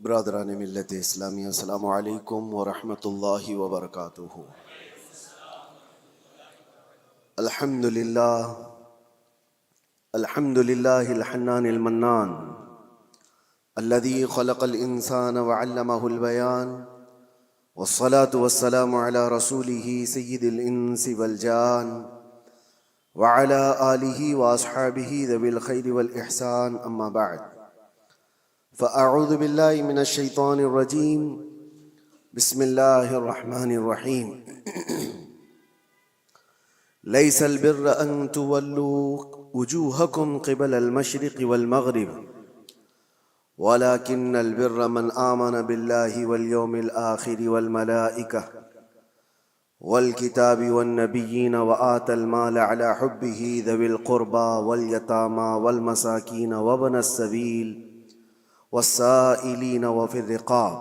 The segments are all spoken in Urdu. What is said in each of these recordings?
برادران ملت اسلامی، السلام علیکم ورحمۃ اللہ وبرکاتہ۔ الحمد للہ الحنان المنان الذي خلق الانسان وعلمه البيان، والصلاة والسلام على رسوله سید الانس والجان وعلى آلہ واصحابہ ذوی الخیر والاحسان، اما بعد فأعوذ بالله من الشیطان الرجیم، بسم اللہ الرحمن الرحیم۔ لیس البر ان تولوا وجوہکم قبل المشرق والمغرب ولكن البر من آمن بالله واليوم الآخر والملائکہ والکتاب والنبیین وآتى المال على حبه ذوی القربى واليتامى والمساکین وابن السبیل والسائلین وفی الرقاب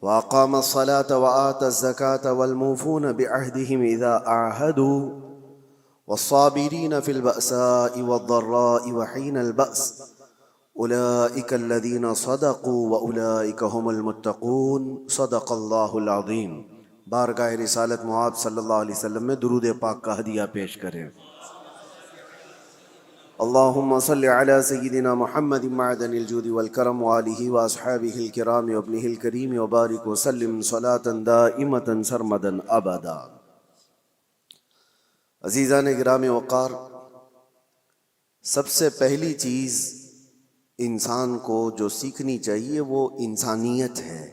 وأقام الصلاة وآتى الزكاة والموفون بعهدهم إذا عاهدوا والصابرين في البأساء والضراء وحين البأس أولئك الذين صدقوا وأولئك هم المتقون، صدق اللہ العظیم۔ بارگاہ رسالت معاب صلی اللہ علیہ وسلم میں درود پاک کا ہدیہ پیش کریں۔ اللہم صل علی سیدنا محمد معدن الجود والکرم وآلہ واصحابہ الکرام وابنہ الکریم وبارک وسلم صلاة دائمة سرمدا ابدا۔ عزیزان گرامی وقار، سب سے پہلی چیز انسان کو جو سیکھنی چاہیے وہ انسانیت ہے۔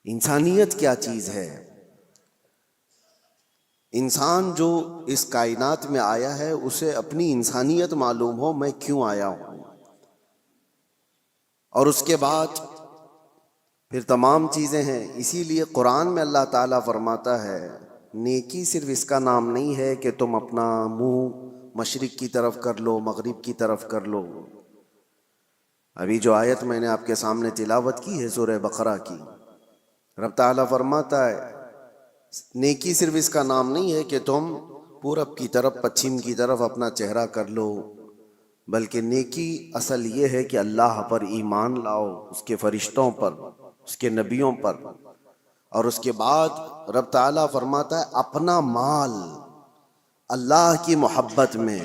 انسانیت کیا چیز ہے؟ انسان جو اس کائنات میں آیا ہے اسے اپنی انسانیت معلوم ہو، میں کیوں آیا ہوں، اور اس کے بعد پھر تمام چیزیں ہیں۔ اسی لیے قرآن میں اللہ تعالیٰ فرماتا ہے نیکی صرف اس کا نام نہیں ہے کہ تم اپنا منہ مشرق کی طرف کر لو، مغرب کی طرف کر لو۔ ابھی جو آیت میں نے آپ کے سامنے تلاوت کی ہے سورہ بقرہ کی، رب تعالیٰ فرماتا ہے نیکی صرف اس کا نام نہیں ہے کہ تم پورب کی طرف پچھم کی طرف اپنا چہرہ کر لو، بلکہ نیکی اصل یہ ہے کہ اللہ پر ایمان لاؤ، اس کے فرشتوں پر، اس کے نبیوں پر، اور اس کے بعد رب تعالیٰ فرماتا ہے اپنا مال اللہ کی محبت میں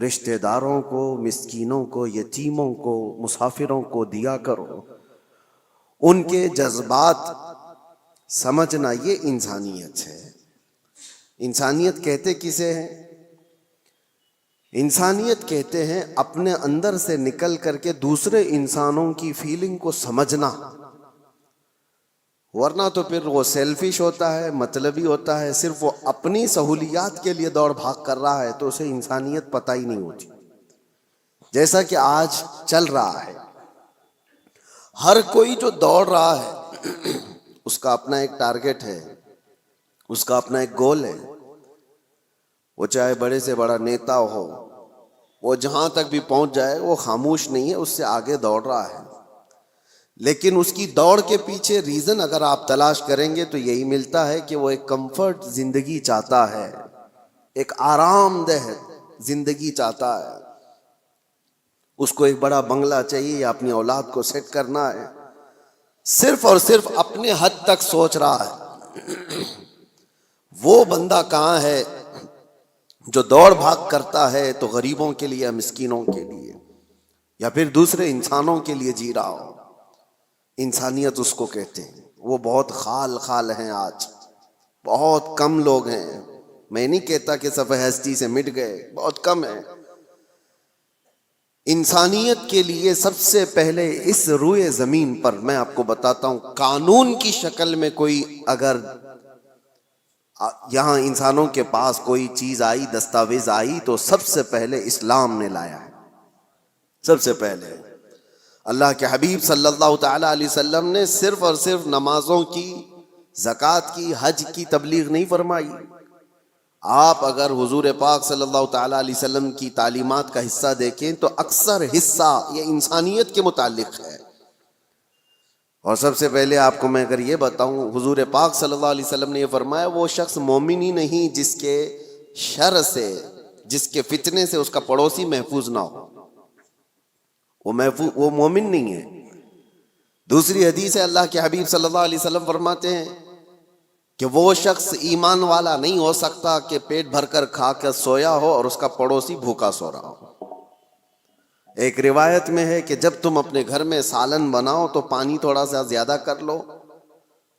رشتہ داروں کو، مسکینوں کو، یتیموں کو، مسافروں کو دیا کرو۔ ان کے جذبات سمجھنا، یہ انسانیت ہے۔ انسانیت کہتے کسے ہیں؟ انسانیت کہتے ہیں اپنے اندر سے نکل کر کے دوسرے انسانوں کی فیلنگ کو سمجھنا، ورنہ تو پھر وہ سیلفش ہوتا ہے، مطلبی ہوتا ہے، صرف وہ اپنی سہولیات کے لیے دوڑ بھاگ کر رہا ہے تو اسے انسانیت پتہ ہی نہیں ہوتی۔ جیسا کہ آج چل رہا ہے، ہر کوئی جو دوڑ رہا ہے اس کا اپنا ایک ٹارگٹ ہے، اس کا اپنا ایک گول ہے۔ وہ چاہے بڑے سے بڑا نیتا ہو، وہ جہاں تک بھی پہنچ جائے وہ خاموش نہیں ہے، اس سے آگے دوڑ رہا ہے۔ لیکن اس کی دوڑ کے پیچھے ریزن اگر آپ تلاش کریں گے تو یہی ملتا ہے کہ وہ ایک کمفرٹ زندگی چاہتا ہے، ایک آرام دہ زندگی چاہتا ہے۔ اس کو ایک بڑا بنگلہ چاہیے یا اپنی اولاد کو سیٹ کرنا ہے، صرف اور صرف اپنے حد تک سوچ رہا ہے۔ وہ بندہ کہاں ہے جو دوڑ بھاگ کرتا ہے تو غریبوں کے لیے، مسکینوں کے لیے، یا پھر دوسرے انسانوں کے لیے جی رہا ہو؟ انسانیت اس کو کہتے ہیں۔ وہ بہت خال ہیں، آج بہت کم لوگ ہیں۔ میں نہیں کہتا کہ صفحہ ہستی سے مٹ گئے، بہت کم ہیں۔ انسانیت کے لیے سب سے پہلے اس روئے زمین پر میں آپ کو بتاتا ہوں، قانون کی شکل میں کوئی اگر یہاں انسانوں کے پاس کوئی چیز آئی، دستاویز آئی، تو سب سے پہلے اسلام نے لایا ہے۔ سب سے پہلے اللہ کے حبیب صلی اللہ تعالی علیہ وسلم نے صرف اور صرف نمازوں کی، زکوٰۃ کی، حج کی تبلیغ نہیں فرمائی۔ آپ اگر حضور پاک صلی اللہ تعالیٰ علیہ وسلم کی تعلیمات کا حصہ دیکھیں تو اکثر حصہ یہ انسانیت کے متعلق ہے۔ اور سب سے پہلے آپ کو میں اگر یہ بتاؤں، حضور پاک صلی اللہ علیہ وسلم نے یہ فرمایا وہ شخص مومن ہی نہیں جس کے شر سے، جس کے فتنے سے اس کا پڑوسی محفوظ نہ ہو، وہ مومن نہیں ہے۔ دوسری حدیث ہے، اللہ کے حبیب صلی اللہ علیہ وسلم فرماتے ہیں کہ وہ شخص ایمان والا نہیں ہو سکتا کہ پیٹ بھر کر کھا کر سویا ہو اور اس کا پڑوسی بھوکا سو رہا ہو۔ ایک روایت میں ہے کہ جب تم اپنے گھر میں سالن بناؤ تو پانی تھوڑا سا زیادہ کر لو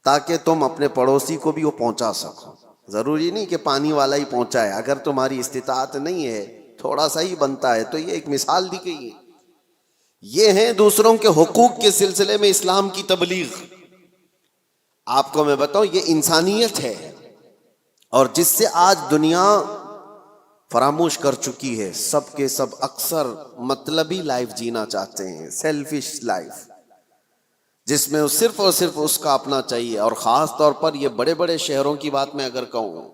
تاکہ تم اپنے پڑوسی کو بھی وہ پہنچا سکو۔ ضروری نہیں کہ پانی والا ہی پہنچائے، اگر تمہاری استطاعت نہیں ہے تھوڑا سا ہی بنتا ہے تو یہ ایک مثال دی گئی ہے۔ یہ ہیں دوسروں کے حقوق کے سلسلے میں اسلام کی تبلیغ۔ آپ کو میں بتاؤں یہ انسانیت ہے، اور جس سے آج دنیا فراموش کر چکی ہے۔ سب کے سب اکثر مطلبی لائف جینا چاہتے ہیں، سیلفش لائف، جس میں صرف اور صرف اس کا اپنا چاہیے۔ اور خاص طور پر یہ بڑے بڑے شہروں کی بات میں اگر کہوں،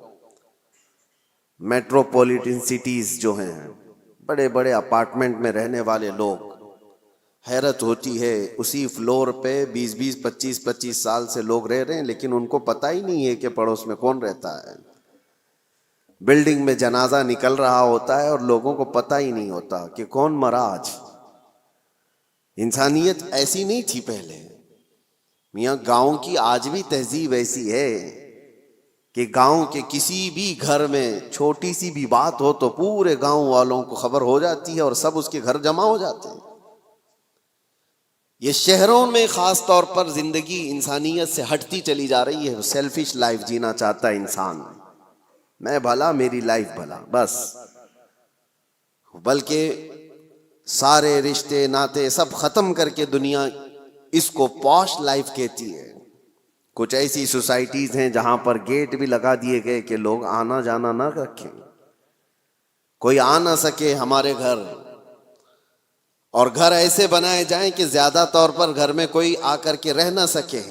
میٹروپولیٹن سٹیز جو ہیں، بڑے بڑے اپارٹمنٹ میں رہنے والے لوگ، حیرت ہوتی ہے اسی فلور پہ 25 سال سے لوگ رہ رہے ہیں، لیکن ان کو پتہ ہی نہیں ہے کہ پڑوس میں کون رہتا ہے۔ بلڈنگ میں جنازہ نکل رہا ہوتا ہے اور لوگوں کو پتہ ہی نہیں ہوتا کہ کون مرا آج۔ انسانیت ایسی نہیں تھی پہلے میاں۔ گاؤں کی آج بھی تہذیب ایسی ہے کہ گاؤں کے کسی بھی گھر میں چھوٹی سی بھی بات ہو تو پورے گاؤں والوں کو خبر ہو جاتی ہے اور سب اس کے گھر جمع ہو جاتے ہیں۔ یہ شہروں میں خاص طور پر زندگی انسانیت سے ہٹتی چلی جا رہی ہے۔ سیلفش لائف جینا چاہتا ہے انسان، میں بھلا میری لائف بھلا بس، بلکہ سارے رشتے ناتے سب ختم کر کے دنیا اس کو پوش لائف کہتی ہے۔ کچھ ایسی سوسائٹیز ہیں جہاں پر گیٹ بھی لگا دیے گئے کہ لوگ آنا جانا نہ رکھیں، کوئی آ نہ سکے ہمارے گھر، اور گھر ایسے بنائے جائیں کہ زیادہ طور پر گھر میں کوئی آ کر کے رہ نہ سکے۔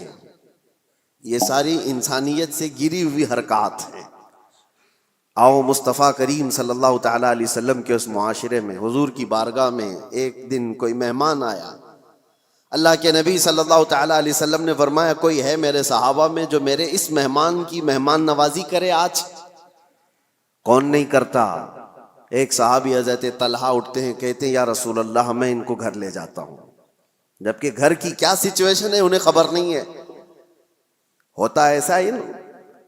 یہ ساری انسانیت سے گری ہوئی حرکات ہیں۔ آؤ مصطفیٰ کریم صلی اللہ تعالیٰ علیہ وسلم کے اس معاشرے میں، حضور کی بارگاہ میں ایک دن کوئی مہمان آیا۔ اللہ کے نبی صلی اللہ تعالیٰ علیہ وسلم نے فرمایا، کوئی ہے میرے صحابہ میں جو میرے اس مہمان کی مہمان نوازی کرے آج؟ کون نہیں کرتا؟ ایک صحابی حضرت طلحہ اٹھتے ہیں، کہتے ہیں یا رسول اللہ میں ان کو گھر لے جاتا ہوں۔ جبکہ گھر کی کیا سچویشن ہے انہیں خبر نہیں ہے۔ ہوتا ایسا ہی نا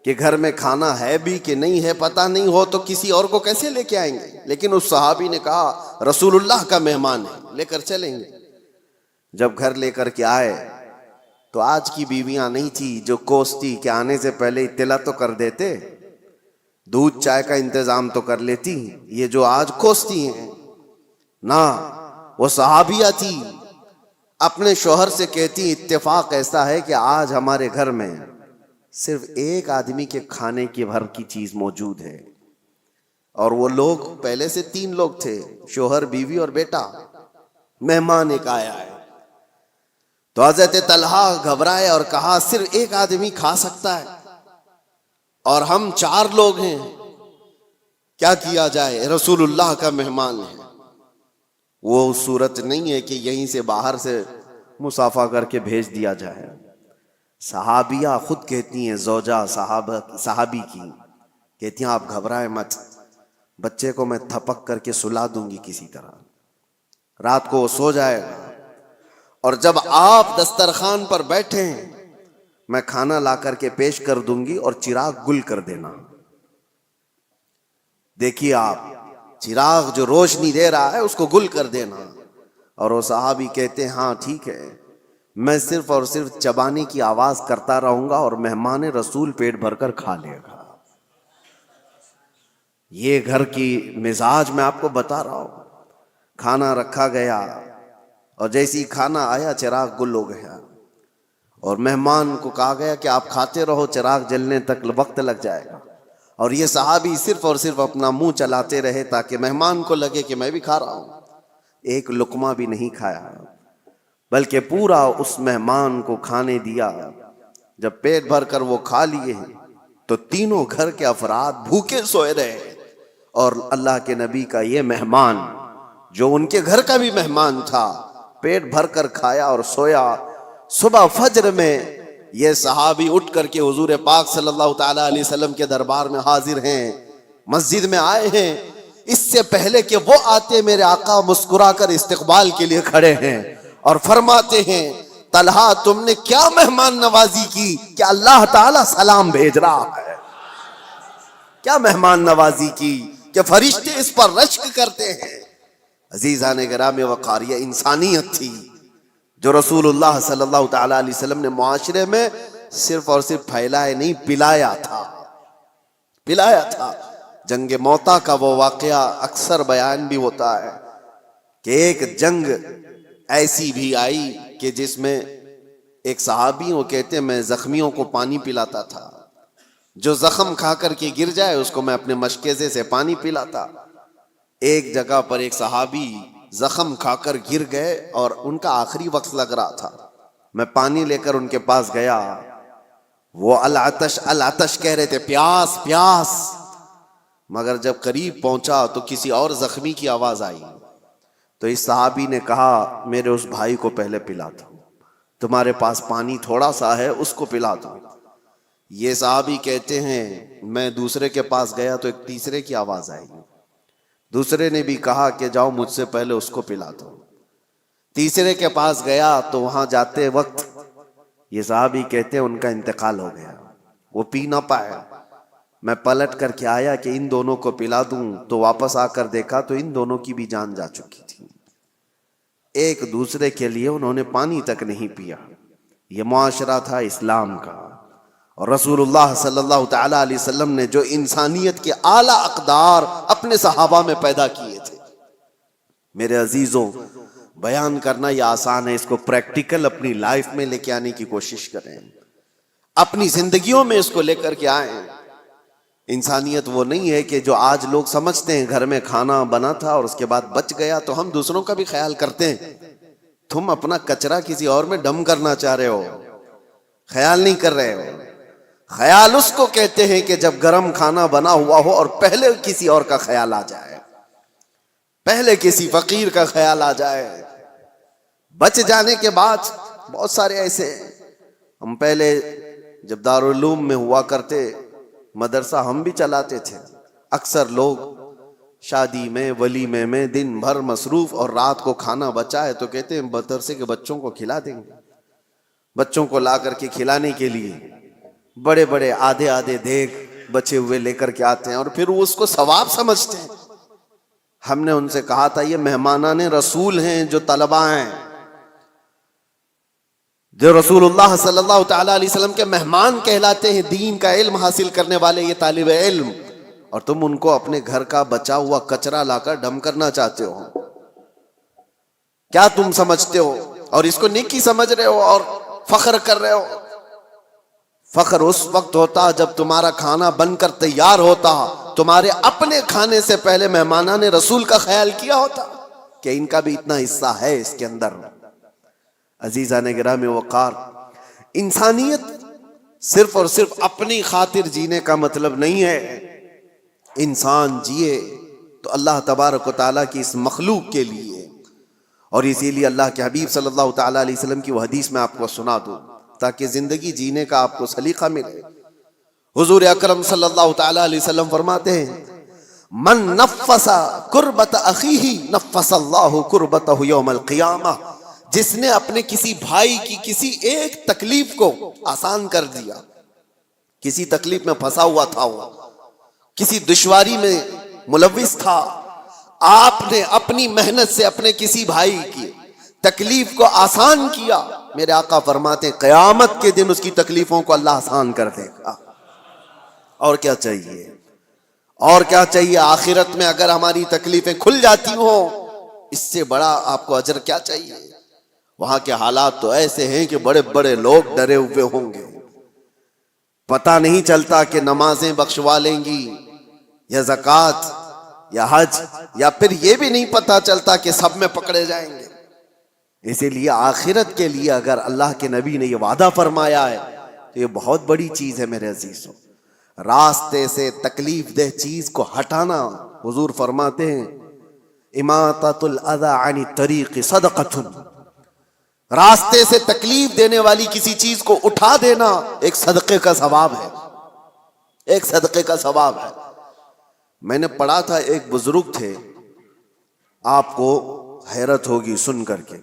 کہ گھر میں کھانا ہے بھی کہ نہیں ہے پتہ نہیں ہو تو کسی اور کو کیسے لے کے آئیں گے، لیکن اس صحابی نے کہا رسول اللہ کا مہمان ہے، لے کر چلیں گے۔ جب گھر لے کر کے آئے تو آج کی بیویاں نہیں تھی جو کوستی کہ آنے سے پہلے اطلاع تو کر دیتے، دودھ چائے کا انتظام تو کر لیتی۔ یہ جو آج کوستی ہیں نہ، وہ صحابیہ تھی، اپنے شوہر سے کہتی اتفاق ایسا ہے کہ آج ہمارے گھر میں صرف ایک آدمی کے کھانے کی بھر کی چیز موجود ہے، اور وہ لوگ پہلے سے 3 لوگ تھے، شوہر بیوی اور بیٹا، مہمان ایک آیا ہے۔ تو حضرت طلحہ گھبرائے اور کہا صرف ایک آدمی کھا سکتا ہے اور ہم 4 لوگ ہیں، کیا کیا جائے؟ رسول اللہ کا مہمان ہے۔ وہ صورت نہیں ہے کہ یہیں سے باہر سے مصافحہ کر کے بھیج دیا جائے۔ صحابیہ خود کہتی ہیں، زوجہ صحابی کی کہتی ہیں آپ گھبرائیں مت، بچے کو میں تھپک کر کے سلا دوں گی کسی طرح، رات کو وہ سو جائے گا، اور جب آپ دسترخوان پر بیٹھیں میں کھانا لا کر کے پیش کر دوں گی اور چراغ گل کر دینا۔ دیکھیے آپ، چراغ جو روشنی دے رہا ہے اس کو گل کر دینا۔ اور وہ صحابی کہتے ہیں ہاں ٹھیک ہے، میں صرف اور صرف چبانے کی آواز کرتا رہوں گا اور مہمان رسول پیٹ بھر کر کھا لے گا۔ یہ گھر کی مزاج میں آپ کو بتا رہا ہوں۔ کھانا رکھا گیا اور جیسے ہی کھانا آیا چراغ گل ہو گیا، اور مہمان کو کہا گیا کہ آپ کھاتے رہو، چراغ جلنے تک وقت لگ جائے گا۔ اور یہ صحابی صرف اور صرف اپنا منہ چلاتے رہے تاکہ مہمان کو لگے کہ میں بھی کھا رہا ہوں۔ ایک لقمہ بھی نہیں کھایا، بلکہ پورا اس مہمان کو کھانے دیا۔ جب پیٹ بھر کر وہ کھا لیے تو تینوں گھر کے افراد بھوکے سوئے رہے، اور اللہ کے نبی کا یہ مہمان جو ان کے گھر کا بھی مہمان تھا پیٹ بھر کر کھایا اور سویا۔ صبح فجر میں یہ صحابی اٹھ کر کے حضور پاک صلی اللہ تعالیٰ علیہ وسلم کے دربار میں حاضر ہیں، مسجد میں آئے ہیں۔ اس سے پہلے کہ وہ آتے میرے آقا مسکرا کر استقبال کے لیے کھڑے ہیں اور فرماتے ہیں طلحہ تم نے کیا مہمان نوازی کی کہ اللہ تعالیٰ سلام بھیج رہا ہے؟ کیا مہمان نوازی کی کہ فرشتے اس پر رشک کرتے ہیں؟ عزیزان گرامی وقار، یہ انسانیت تھی جو رسول اللہ صلی اللہ تعالی علیہ وسلم نے معاشرے میں صرف اور صرف پھیلائے نہیں، پلایا تھا۔ جنگ موتا کا وہ واقعہ اکثر بیان بھی ہوتا ہے کہ ایک جنگ ایسی بھی آئی کہ جس میں ایک صحابی وہ کہتے ہیں میں زخمیوں کو پانی پلاتا تھا، جو زخم کھا کر کے گر جائے اس کو میں اپنے مشکیزے سے پانی پلاتا۔ ایک جگہ پر ایک صحابی زخم کھا کر گر گئے اور ان کا آخری وقت لگ رہا تھا، میں پانی لے کر ان کے پاس گیا، وہ العطش العطش کہہ رہے تھے، پیاس پیاس، مگر جب قریب پہنچا تو کسی اور زخمی کی آواز آئی، تو اس صحابی نے کہا میرے اس بھائی کو پہلے پلا دو، تمہارے پاس پانی تھوڑا سا ہے اس کو پلا دو۔ یہ صحابی کہتے ہیں میں دوسرے کے پاس گیا تو ایک تیسرے کی آواز آئی، دوسرے نے بھی کہا کہ جاؤ مجھ سے پہلے اس کو پلا دو۔ تیسرے کے پاس گیا تو وہاں جاتے وقت یہ صحابی کہتے ہیں ان کا انتقال ہو گیا، وہ پی نہ پایا۔ میں پلٹ کر کے آیا کہ ان دونوں کو پلا دوں، تو واپس آ کر دیکھا تو ان دونوں کی بھی جان جا چکی تھی، ایک دوسرے کے لیے انہوں نے پانی تک نہیں پیا۔ یہ معاشرہ تھا اسلام کا، اور رسول اللہ صلی اللہ تعالی علیہ وسلم نے جو انسانیت کے اعلیٰ اقدار اپنے صحابہ میں پیدا کیے تھے، میرے عزیزوں بیان کرنا یہ آسان ہے، اس کو پریکٹیکل اپنی لائف میں لے کے آنے کی کوشش کریں، اپنی زندگیوں میں اس کو لے کر کے آئیں۔ انسانیت وہ نہیں ہے کہ جو آج لوگ سمجھتے ہیں گھر میں کھانا بنا تھا اور اس کے بعد بچ گیا تو ہم دوسروں کا بھی خیال کرتے ہیں، تم اپنا کچرا کسی اور میں ڈم کرنا چاہ رہے ہو، خیال نہیں کر رہے ہو۔ خیال اس کو کہتے ہیں کہ جب گرم کھانا بنا ہوا ہو اور پہلے کسی اور کا خیال آ جائے، پہلے کسی فقیر کا خیال آ جائے۔ بچ جانے کے بعد بہت سارے ایسے ہیں، ہم پہلے جب دارالعلوم میں ہوا کرتے مدرسہ ہم بھی چلاتے تھے، اکثر لوگ شادی میں ولیمے میں دن بھر مصروف اور رات کو کھانا بچا ہے تو کہتے ہیں مدرسے کے بچوں کو کھلا دیں گے۔ بچوں کو لا کر کے کھلانے کے لیے بڑے بڑے آدھے آدھے دیگ بچے ہوئے لے کر کے آتے ہیں اور پھر وہ اس کو ثواب سمجھتے ہیں۔ ہم نے ان سے کہا تھا یہ مہمانان رسول ہیں جو طلبہ ہیں، جو رسول اللہ صلی اللہ تعالی علیہ وسلم کے مہمان کہلاتے ہیں، دین کا علم حاصل کرنے والے یہ طالب علم، اور تم ان کو اپنے گھر کا بچا ہوا کچرا لا کر ڈم کرنا چاہتے ہو۔ کیا تم سمجھتے ہو اور اس کو نیکی سمجھ رہے ہو اور فخر کر رہے ہو؟ فخر اس وقت ہوتا جب تمہارا کھانا بن کر تیار ہوتا، تمہارے اپنے کھانے سے پہلے مہمانان رسول کا خیال کیا ہوتا کہ ان کا بھی اتنا حصہ ہے اس کے اندر۔ عزیزان گرامی وقار، انسانیت صرف اور صرف اپنی خاطر جینے کا مطلب نہیں ہے۔ انسان جیے تو اللہ تبارک و تعالیٰ کی اس مخلوق کے لیے، اور اسی لیے اللہ کے حبیب صلی اللہ تعالیٰ علیہ وسلم کی وہ حدیث میں آپ کو سنا دوں تاکہ زندگی جینے کا آپ کو سلیقہ ملے۔ حضور اکرم صلی اللہ تعالیٰ علیہ وسلم فرماتے ہیں من نفس کربت اخیہ نفس اللہ کربتہ یوم القیامہ، جس نے اپنے کسی بھائی کی کسی ایک تکلیف کو آسان کر دیا، کسی تکلیف میں پھنسا ہوا تھا، وہ کسی دشواری میں ملوث تھا، آپ نے اپنی محنت سے اپنے کسی بھائی کی تکلیف کو آسان کیا، میرے آقا فرماتے ہیں قیامت کے دن اس کی تکلیفوں کو اللہ آسان کر دے گا۔ اور کیا چاہیے، اور کیا چاہیے؟ آخرت میں اگر ہماری تکلیفیں کھل جاتی ہوں اس سے بڑا آپ کو اجر کیا چاہیے؟ وہاں کے حالات تو ایسے ہیں کہ بڑے بڑے لوگ ڈرے ہوئے ہوں گے، پتہ نہیں چلتا کہ نمازیں بخشوا لیں گی یا زکوٰۃ یا حج، یا پھر یہ بھی نہیں پتہ چلتا کہ سب میں پکڑے جائیں گے۔ اسی لیے آخرت کے لیے اگر اللہ کے نبی نے یہ وعدہ فرمایا ہے تو یہ بہت بڑی چیز ہے میرے عزیزوں۔ راستے سے تکلیف دہ چیز کو ہٹانا، حضور فرماتے ہیں اماطۃ الاذی عن الطریق صدقۃ، راستے سے تکلیف دینے والی کسی چیز کو اٹھا دینا ایک صدقے کا ثواب ہے، ایک صدقے کا ثواب ہے۔ میں نے پڑھا تھا، ایک بزرگ تھے، آپ کو حیرت ہوگی سن کر کے،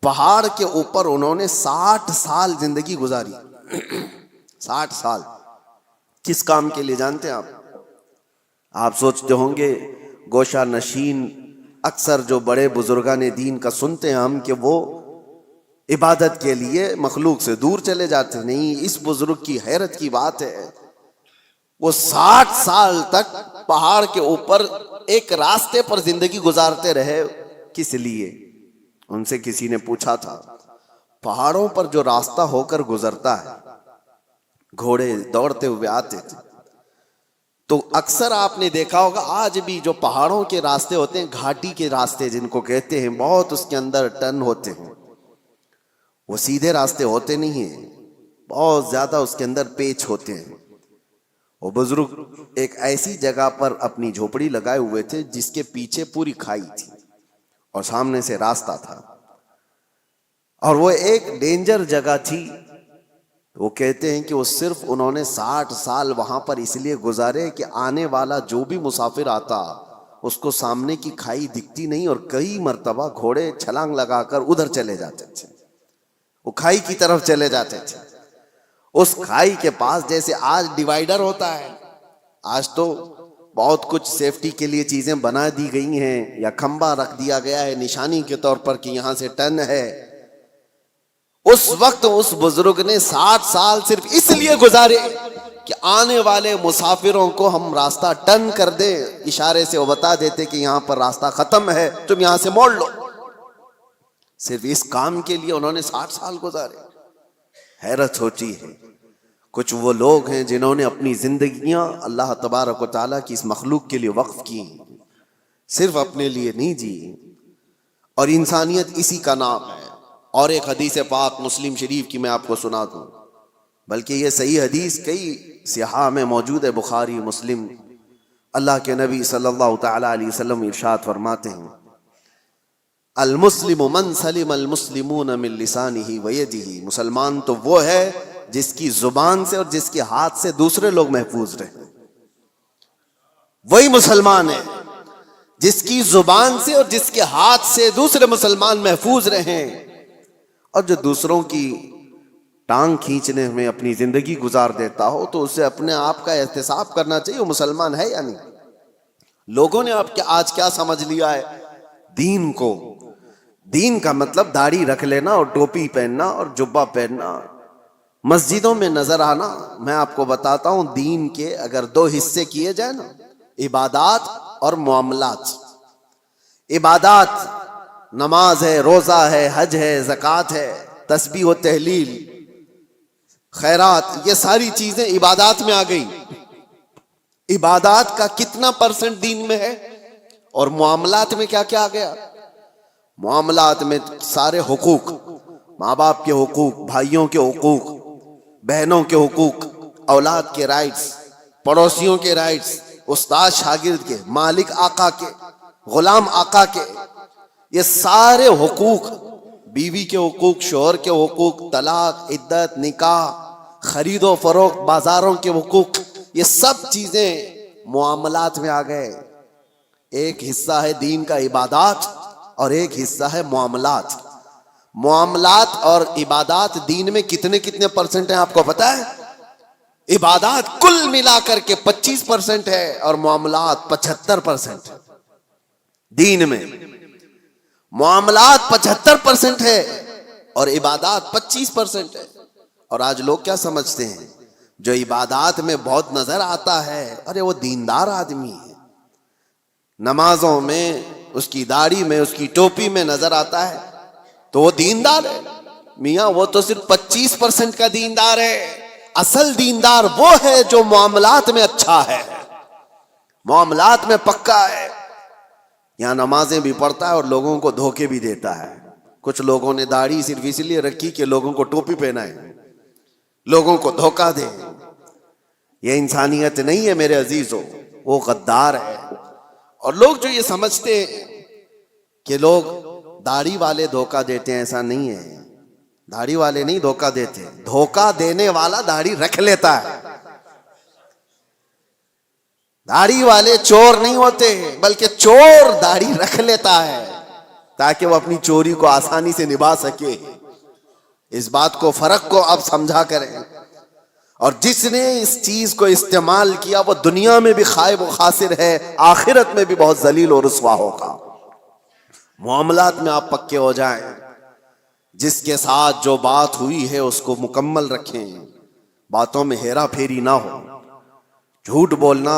پہاڑ کے اوپر انہوں نے 60 سال زندگی گزاری. 60 سال کس کام کے لیے جانتے ہیں آپ سوچتے ہوں گے گوشہ نشین اکثر جو بڑے بزرگان دین کا سنتے ہیں ہم کہ وہ عبادت کے لیے مخلوق سے دور چلے جاتے ہیں. نہیں، اس بزرگ کی حیرت کی بات ہے، وہ 60 سال تک پہاڑ کے اوپر ایک راستے پر زندگی گزارتے رہے. کس لیے؟ ان سے کسی نے پوچھا تھا پہاڑوں پر جو راستہ ہو کر گزرتا ہے، گھوڑے دوڑتے ہوئے آتے تھے، تو اکثر آپ نے دیکھا ہوگا آج بھی جو پہاڑوں کے راستے ہوتے ہیں، گھاٹی کے راستے جن کو کہتے ہیں، بہت اس کے اندر ٹرن ہوتے ہیں، وہ سیدھے راستے ہوتے نہیں ہیں، بہت زیادہ اس کے اندر پیچ ہوتے ہیں. وہ بزرگ ایک ایسی جگہ پر اپنی جھوپڑی لگائے ہوئے تھے جس کے پیچھے پوری کھائی تھی اور سامنے سے راستہ تھا، اور وہ ایک ڈینجر جگہ تھی. وہ کہتے ہیں کہ وہ صرف انہوں نے 60 سال وہاں پر اس لیے گزارے کہ آنے والا جو بھی مسافر آتا اس کو سامنے کی کھائی دکھتی نہیں، اور کئی مرتبہ گھوڑے چھلانگ لگا کر ادھر چلے جاتے تھے، وہ کھائی کی طرف چلے جاتے تھے. اس کھائی کے پاس جیسے آج ڈیوائیڈر ہوتا ہے، آج تو بہت کچھ سیفٹی کے لیے چیزیں بنا دی گئی ہیں، یا کھمبا رکھ دیا گیا ہے نشانی کے طور پر کہ یہاں سے ٹرن ہے. اس وقت اس بزرگ نے 60 سال صرف اس لیے گزارے کہ آنے والے مسافروں کو ہم راستہ ٹرن کر دیں، اشارے سے وہ بتا دیتے کہ یہاں پر راستہ ختم ہے، تم یہاں سے موڑ لو. صرف اس کام کے لیے انہوں نے 60 سال گزارے. حیرت ہوتی ہے. کچھ وہ لوگ ہیں جنہوں نے اپنی زندگیاں اللہ تبارک و تعالیٰ کی اس مخلوق کے لیے وقف کی، صرف اپنے لیے نہیں جی. اور انسانیت اسی کا نام ہے. اور ایک حدیث پاک مسلم شریف کی میں آپ کو سنا دوں، بلکہ یہ صحیح حدیث کئی صحاح میں موجود ہے، بخاری مسلم. اللہ کے نبی صلی اللہ تعالی علیہ وسلم ارشاد فرماتے ہیں المسلم من سلم المسلمون من لسانہ ویدہ. مسلمان تو وہ ہے جس کی زبان سے اور جس کے ہاتھ سے دوسرے لوگ محفوظ رہیں. وہی مسلمان ہے جس کی زبان سے اور جس کے ہاتھ سے دوسرے مسلمان محفوظ رہیں. اور جو دوسروں کی ٹانگ کھینچنے میں اپنی زندگی گزار دیتا ہو تو اسے اپنے آپ کا احتساب کرنا چاہیے، وہ مسلمان ہے یا نہیں. لوگوں نے آپ آج کیا سمجھ لیا ہے دین کو. دین کا مطلب داڑھی رکھ لینا اور ٹوپی پہننا اور جبہ پہننا، مسجدوں میں نظر آنا. میں آپ کو بتاتا ہوں دین کے اگر 2 حصے کیے جائیں نا، عبادات اور معاملات. عبادات نماز ہے، روزہ ہے، حج ہے، زکوٰۃ ہے، تسبیح و تہلیل، خیرات، یہ ساری چیزیں عبادات میں آ گئی. عبادات کا کتنا % دین میں ہے؟ اور معاملات میں کیا کیا آ گیا؟ معاملات میں سارے حقوق، ماں باپ کے حقوق، بھائیوں کے حقوق، بہنوں کے حقوق، اولاد کے رائٹس، پڑوسیوں کے رائٹس، استاد شاگرد کے، مالک آقا کے، غلام آقا کے، یہ سارے حقوق، بیوی کے حقوق، شوہر کے حقوق، طلاق، عدت، نکاح، خرید و فروخت، بازاروں کے حقوق، یہ سب چیزیں معاملات میں آ گئے. ایک حصہ ہے دین کا عبادات اور ایک حصہ ہے معاملات. معاملات اور عبادات دین میں کتنے % ہیں آپ کو پتا ہے؟ عبادات کل ملا کر کے 25% ہے اور معاملات 75% دین میں. معاملات 75% ہے اور عبادات 25% ہے. اور آج لوگ کیا سمجھتے ہیں؟ جو عبادات میں بہت نظر آتا ہے ارے وہ دیندار آدمی ہے، نمازوں میں، اس کی داڑھی میں، اس کی ٹوپی میں نظر آتا ہے تو وہ دیندار ہے. میاں وہ تو صرف 25% کا دیندار ہے. اصل دیندار وہ ہے جو معاملات میں اچھا ہے، معاملات میں پکا ہے. یہاں نمازیں بھی پڑھتا ہے اور لوگوں کو دھوکے بھی دیتا ہے. کچھ لوگوں نے داڑھی صرف اس لیے رکھی کہ لوگوں کو ٹوپی پہنائے، لوگوں کو دھوکہ دے. یہ انسانیت نہیں ہے میرے عزیزوں، وہ غدار ہے. اور لوگ جو یہ سمجھتے ہیں کہ لوگ داڑھی والے دھوکہ دیتے ہیں، ایسا نہیں ہے. داڑھی والے نہیں دھوکہ دیتے، دھوکہ دینے والا داڑھی رکھ لیتا ہے. داڑھی والے چور نہیں ہوتے بلکہ چور داڑھی رکھ لیتا ہے. تاکہ وہ اپنی چوری کو آسانی سے نبھا سکے. اس بات کو، فرق کو آپ سمجھا کریں. اور جس نے اس چیز کو استعمال کیا وہ دنیا میں بھی خائب و خاسر ہے، آخرت میں بھی بہت ذلیل و رسوا ہوگا. معاملات میں آپ پکے ہو جائیں. جس کے ساتھ جو بات ہوئی ہے اس کو مکمل رکھیں، باتوں میں ہیرا پھیری نہ ہو. جھوٹ بولنا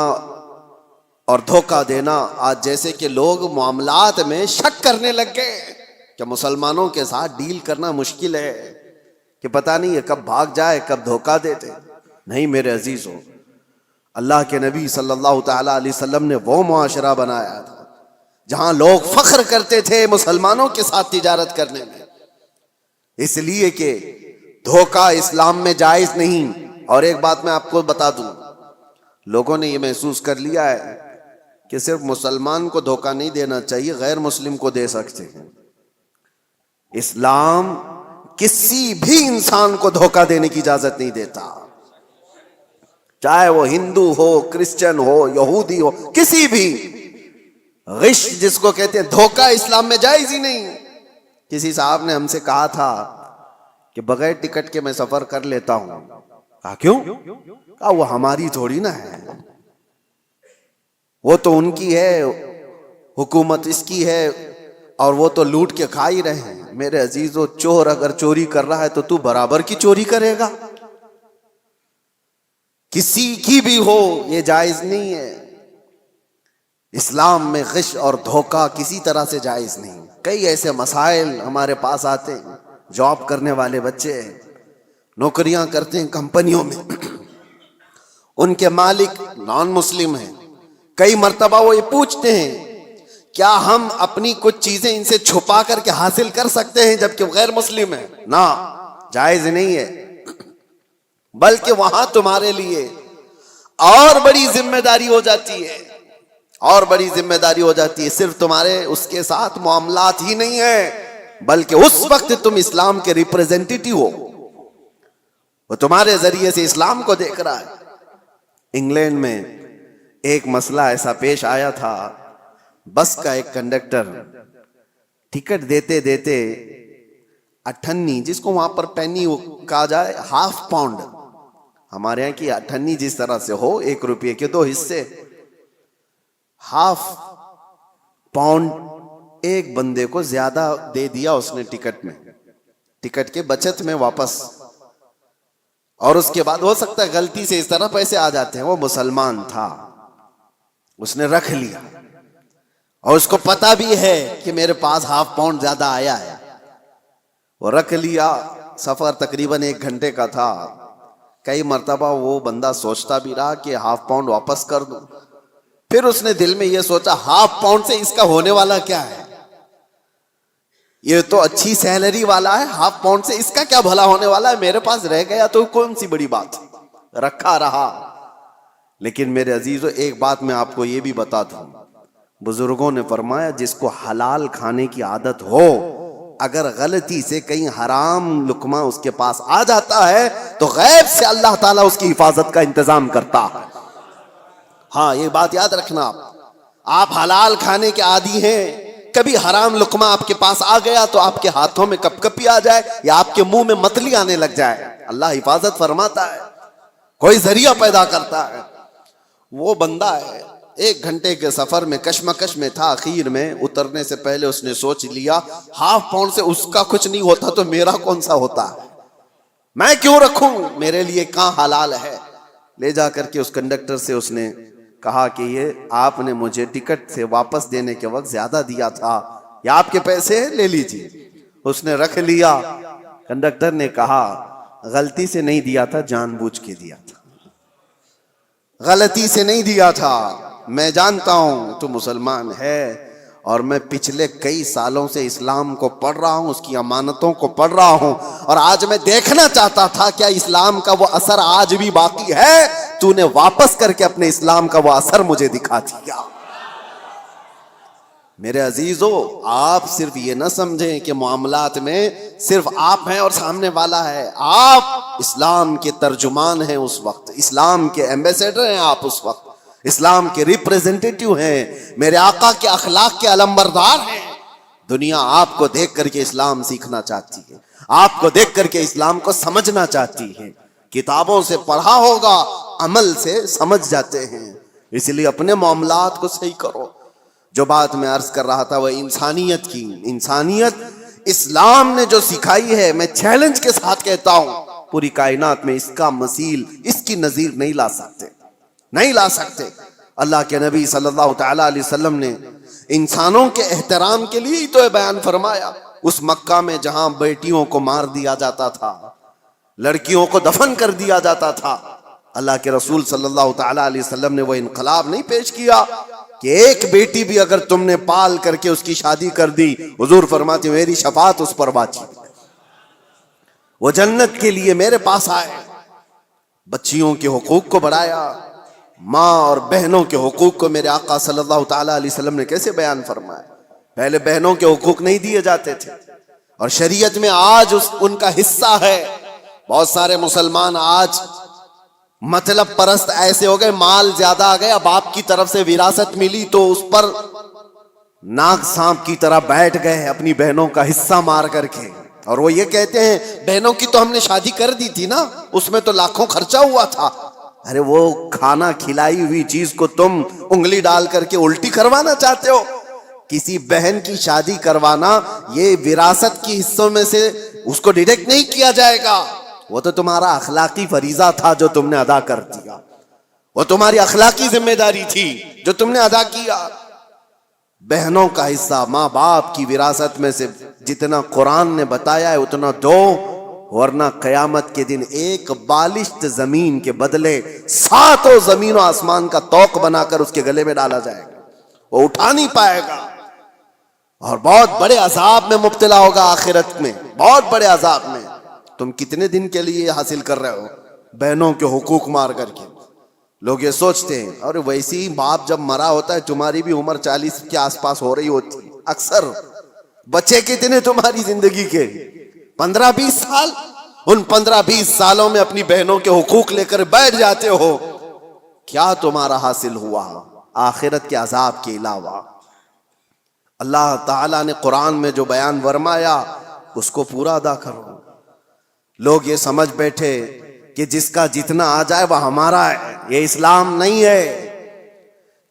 اور دھوکہ دینا، آج جیسے کہ لوگ معاملات میں شک کرنے لگ گئے کہ مسلمانوں کے ساتھ ڈیل کرنا مشکل ہے، کہ پتہ نہیں ہے کب بھاگ جائے، کب دھوکہ دیتے. نہیں میرے عزیزو، اللہ کے نبی صلی اللہ تعالی علیہ وسلم نے وہ معاشرہ بنایا تھا جہاں لوگ فخر کرتے تھے مسلمانوں کے ساتھ تجارت کرنے میں، اس لیے کہ دھوکہ اسلام میں جائز نہیں. اور ایک بات میں آپ کو بتا دوں، لوگوں نے یہ محسوس کر لیا ہے کہ صرف مسلمان کو دھوکہ نہیں دینا چاہیے، غیر مسلم کو دے سکتے ہیں. اسلام کسی بھی انسان کو دھوکہ دینے کی اجازت نہیں دیتا، چاہے وہ ہندو ہو، کرسچن ہو، یہودی ہو، کسی بھی. غش جس کو کہتے ہیں، دھوکہ اسلام میں جائز ہی نہیں. کسی صاحب نے ہم سے کہا تھا کہ بغیر ٹکٹ کے میں سفر کر لیتا ہوں. کہا کیوں؟ کہا وہ ہماری تھوڑی نہ ہے، وہ تو ان کی ہے، حکومت اس کی ہے، اور وہ تو لوٹ کے کھا ہی رہے ہیں. میرے عزیزو، چور اگر چوری کر رہا ہے تو برابر کی چوری کرے گا، کسی کی بھی ہو، یہ جائز نہیں ہے. اسلام میں غش اور دھوکہ کسی طرح سے جائز نہیں. کئی ایسے مسائل ہمارے پاس آتے ہیں، جاب کرنے والے بچے ہیں، نوکریاں کرتے ہیں کمپنیوں میں، ان کے مالک نان مسلم ہیں. کئی مرتبہ وہ یہ پوچھتے ہیں کیا ہم اپنی کچھ چیزیں ان سے چھپا کر کے حاصل کر سکتے ہیں جبکہ غیر مسلم ہیں؟ نہ، جائز نہیں ہے. بلکہ وہاں تمہارے لیے اور بڑی ذمہ داری ہو جاتی ہے، اور بڑی ذمہ داری ہو جاتی ہے. صرف تمہارے اس کے ساتھ معاملات ہی نہیں ہے، بلکہ اس وقت تم اسلام کے ریپریزنٹیٹیو ہو، وہ تمہارے ذریعے سے اسلام کو دیکھ رہا ہے. انگلینڈ میں ایک مسئلہ ایسا پیش آیا تھا، بس کا ایک کنڈکٹر ٹکٹ دیتے دیتے اٹھنی، جس کو وہاں پر پینی کہا جائے، ہاف پاؤنڈ، ہمارے یہاں کی اٹھنی جس طرح سے ہو، 1 روپے کے 2 حصے، ہاف پاؤنڈ ایک بندے کو زیادہ دے دیا اس نے ٹکٹ میں، ٹکٹ کے بچت میں واپس. اور اس کے بعد ہو سکتا ہے غلطی سے اس طرح پیسے آ جاتے ہیں. وہ مسلمان تھا، اس نے رکھ لیا، اور اس کو پتا بھی ہے کہ میرے پاس ہاف پاؤنڈ زیادہ آیا ہے. وہ رکھ لیا. سفر تقریباً 1 گھنٹے کا تھا. کئی مرتبہ وہ بندہ سوچتا بھی رہا کہ ہاف پاؤنڈ واپس کر دوں. پھر اس نے دل میں یہ سوچا، ہاف پاؤنڈ سے اس کا ہونے والا کیا ہے؟ یہ تو اچھی سیلری والا ہے، ہاف پاؤنڈ سے اس کا کیا بھلا ہونے والا ہے؟ میرے پاس رہ گیا تو کون سی بڑی بات، رکھا رہا. لیکن میرے عزیزو، ایک بات میں آپ کو یہ بھی بتا دوں، بزرگوں نے فرمایا جس کو حلال کھانے کی عادت ہو، اگر غلطی سے کہیں حرام لقمہ اس کے پاس آ جاتا ہے تو غیب سے اللہ تعالیٰ اس کی حفاظت کا انتظام کرتا ہے. ہاں، یہ بات یاد رکھنا. آپ حلال کھانے کے عادی ہیں، کبھی حرام لقمہ آپ کے پاس آ گیا تو آپ کے ہاتھوں میں کپ کپی آ جائے یا آپ کے منہ میں متلی آنے لگ جائے، اللہ حفاظت فرماتا ہے، کوئی ذریعہ پیدا کرتا ہے. وہ بندہ ہے 1 گھنٹے کے سفر میں کشمکش میں تھا. آخر میں اترنے سے پہلے اس نے سوچ لیا، ہاف پاؤنڈ سے اس کا کچھ نہیں ہوتا تو میرا کون سا ہوتا ہے، میں کیوں رکھوں، میرے لیے کہاں حلال ہے. لے جا کر کے اس کنڈکٹر سے اس نے کہا کہ یہ آپ نے مجھے ٹکٹ سے واپس دینے کے وقت زیادہ دیا تھا، یا آپ کے پیسے لے لیجیے. اس نے رکھ لیا. کنڈکٹر نے کہا غلطی سے نہیں دیا تھا، جان بوجھ کے دیا تھا، غلطی سے نہیں دیا تھا. میں جانتا ہوں تو مسلمان ہے، اور میں پچھلے کئی سالوں سے اسلام کو پڑھ رہا ہوں، اس کی امانتوں کو پڑھ رہا ہوں، اور آج میں دیکھنا چاہتا تھا کیا اسلام کا وہ اثر آج بھی باقی ہے. تو نے واپس کر کے اپنے اسلام کا وہ اثر مجھے دکھا دیا. میرے عزیزو، آپ صرف یہ نہ سمجھیں کہ معاملات میں صرف آپ ہیں اور سامنے والا ہے. آپ اسلام کے ترجمان ہیں اس وقت، اسلام کے ایمبیسیڈر ہیں آپ اس وقت، اسلام کے ریپریزنٹیٹیو ہیں، میرے آقا کے اخلاق کے علمبردار ہیں. دنیا آپ کو دیکھ کر کے اسلام سیکھنا چاہتی ہے، آپ کو دیکھ کر کے اسلام کو سمجھنا چاہتی ہے۔ کتابوں سے پڑھا ہوگا، عمل سے سمجھ جاتے ہیں۔ اس لیے اپنے معاملات کو صحیح کرو۔ جو بات میں عرض کر رہا تھا وہ انسانیت کی، انسانیت اسلام نے جو سکھائی ہے، میں چیلنج کے ساتھ کہتا ہوں پوری کائنات میں اس کا مثیل، اس کی نظیر نہیں لا سکتے، نہیں لا سکتے۔ اللہ کے نبی صلی اللہ تعالی علیہ وسلم نے انسانوں کے احترام کے لیے ہی تو یہ بیان فرمایا۔ اس مکہ میں جہاں بیٹیوں کو مار دیا جاتا تھا، لڑکیوں کو دفن کر دیا جاتا تھا، اللہ کے رسول صلی اللہ تعالی علیہ وسلم نے وہ انقلاب نہیں پیش کیا کہ ایک بیٹی بھی اگر تم نے پال کر کے اس کی شادی کر دی، حضور فرماتے میری شفاعت اس پر واجب، وہ جنت کے لیے میرے پاس آئے۔ بچیوں کے حقوق کو بڑھایا، ماں اور بہنوں کے حقوق کو میرے آقا صلی اللہ تعالی علیہ وسلم نے کیسے بیان فرمایا۔ پہلے بہنوں کے حقوق نہیں دیے جاتے تھے، اور شریعت میں آج ان کا حصہ ہے۔ بہت سارے مسلمان آج مطلب پرست ایسے ہو گئے، مال زیادہ آ گیا، باپ کی طرف سے وراثت ملی تو اس پر ناگ سانپ کی طرح بیٹھ گئے اپنی بہنوں کا حصہ مار کر کے، اور وہ یہ کہتے ہیں بہنوں کی تو ہم نے شادی کر دی تھی نا، اس میں تو لاکھوں خرچہ ہوا تھا۔ ارے وہ کھانا کھلائی ہوئی چیز کو تم انگلی ڈال کر کے الٹی کروانا چاہتے ہو؟ کسی بہن کی شادی کروانا یہ وراثت کی حصوں میں سے اس کو ڈیڈکٹ نہیں کیا جائے گا، وہ تو تمہارا اخلاقی فریضہ تھا جو تم نے ادا کر دیا، وہ تمہاری اخلاقی ذمہ داری تھی جو تم نے ادا کیا۔ بہنوں کا حصہ ماں باپ کی وراثت میں سے جتنا قرآن نے بتایا ہے اتنا دو، ورنہ قیامت کے دن ایک بالشت زمین کے بدلے 7 زمین و آسمان کا توق بنا کر اس کے گلے میں ڈالا جائے گا، وہ اٹھا نہیں پائے گا، اور بہت بڑے عذاب میں مبتلا ہوگا آخرت میں، بہت بڑے عذاب میں۔ تم کتنے دن کے لیے حاصل کر رہے ہو بہنوں کے حقوق مار کر کے؟ لوگ یہ سوچتے ہیں، اور ویسے ہی باپ جب مرا ہوتا ہے تمہاری بھی عمر 40 کے آس پاس ہو رہی ہوتی ہے اکثر۔ بچے کتنے تمہاری زندگی کے؟ 15-20 سال۔ ان 15-20 سالوں میں اپنی بہنوں کے حقوق لے کر بیٹھ جاتے ہو، کیا تمہارا حاصل ہوا آخرت کے عذاب کے علاوہ؟ اللہ تعالیٰ نے قرآن میں جو بیان فرمایا اس کو پورا ادا کرو۔ لوگ یہ سمجھ بیٹھے کہ جس کا جتنا آ جائے وہ ہمارا ہے، یہ اسلام نہیں ہے۔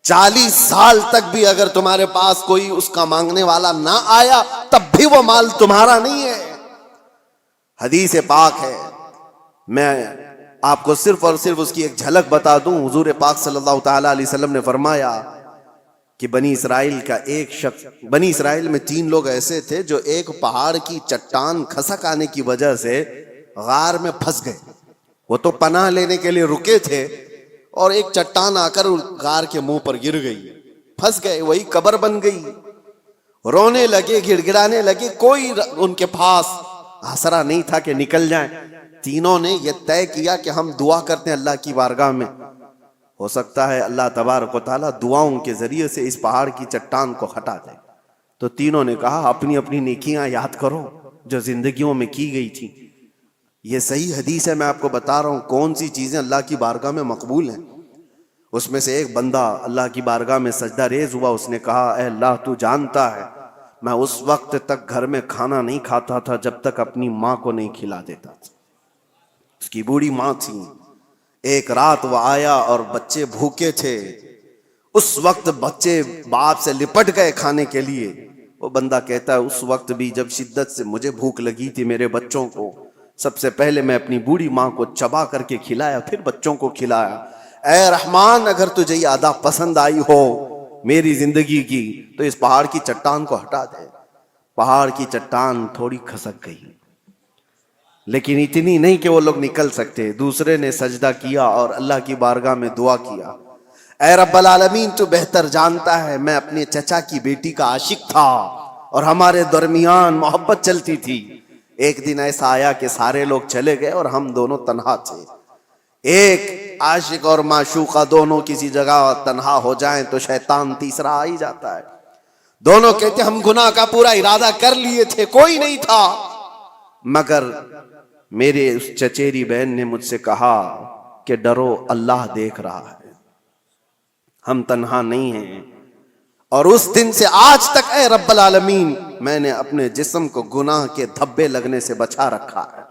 40 سال تک بھی اگر تمہارے پاس کوئی اس کا مانگنے والا نہ آیا تب بھی وہ مال تمہارا نہیں ہے۔ حدیث پاک ہے، میں آپ کو صرف اور صرف اس کی ایک جھلک بتا دوں۔ حضور پاک صلی اللہ تعالی علیہ وسلم نے فرمایا کہ بنی اسرائیل کا ایک شخص، بنی اسرائیل میں 3 لوگ ایسے تھے جو ایک پہاڑ کی چٹان کھسک آنے کی وجہ سے غار میں پھنس گئے۔ وہ تو پناہ لینے کے لیے رکے تھے اور ایک چٹان آ کر غار کے منہ پر گر گئی، پھنس گئے، وہی قبر بن گئی۔ رونے لگے، گڑ گڑانے لگے، کوئی ان کے پاس آسرا نہیں تھا کہ نکل جائیں۔ تینوں نے یہ طے کیا کہ ہم دعا کرتے ہیں اللہ کی بارگاہ میں، ہو سکتا ہے اللہ تبارک و تعالیٰ دعاؤں کے ذریعے سے اس پہاڑ کی چٹان کو ہٹا دے۔ تو تینوں نے کہا اپنی اپنی نیکیاں یاد کرو جو زندگیوں میں کی گئی تھی۔ یہ صحیح حدیث ہے، میں آپ کو بتا رہا ہوں کون سی چیزیں اللہ کی بارگاہ میں مقبول ہیں۔ اس میں سے ایک بندہ اللہ کی بارگاہ میں سجدہ ریز ہوا، اس نے کہا اے اللہ تو جانتا ہے میں اس وقت تک گھر میں کھانا نہیں کھاتا تھا جب تک اپنی ماں کو نہیں کھلا دیتا تھا۔ اس کی بوڑھی ماں تھی، ایک رات وہ آیا اور بچے بھوکے تھے، اس وقت بچے باپ سے لپٹ گئے کھانے کے لیے۔ وہ بندہ کہتا ہے اس وقت بھی جب شدت سے مجھے بھوک لگی تھی میرے بچوں کو، سب سے پہلے میں اپنی بوڑھی ماں کو چبا کر کے کھلایا، پھر بچوں کو کھلایا۔ اے رحمان اگر تجھے یہ ادا پسند آئی ہو میری زندگی کی تو اس پہاڑ کی چٹان کو ہٹا دے۔ پہاڑ کی چٹان تھوڑی کھسک گئی، لیکن اتنی نہیں کہ وہ لوگ نکل سکتے۔ دوسرے نے سجدہ کیا اور اللہ کی بارگاہ میں دعا کیا، اے رب العالمین تو بہتر جانتا ہے میں اپنے چچا کی بیٹی کا عاشق تھا اور ہمارے درمیان محبت چلتی تھی۔ ایک دن ایسا آیا کہ سارے لوگ چلے گئے اور ہم دونوں تنہا تھے۔ ایک عاشق اور معشوقہ دونوں کسی جگہ تنہا ہو جائیں تو شیطان تیسرا آ ہی جاتا ہے۔ دونوں کہتے ہم گناہ کا پورا ارادہ کر لیے تھے، کوئی نہیں تھا، مگر میرے اس چچیری بہن نے مجھ سے کہا کہ ڈرو اللہ دیکھ رہا ہے، ہم تنہا نہیں ہیں، اور اس دن سے آج تک اے رب العالمین میں نے اپنے جسم کو گناہ کے دھبے لگنے سے بچا رکھا ہے.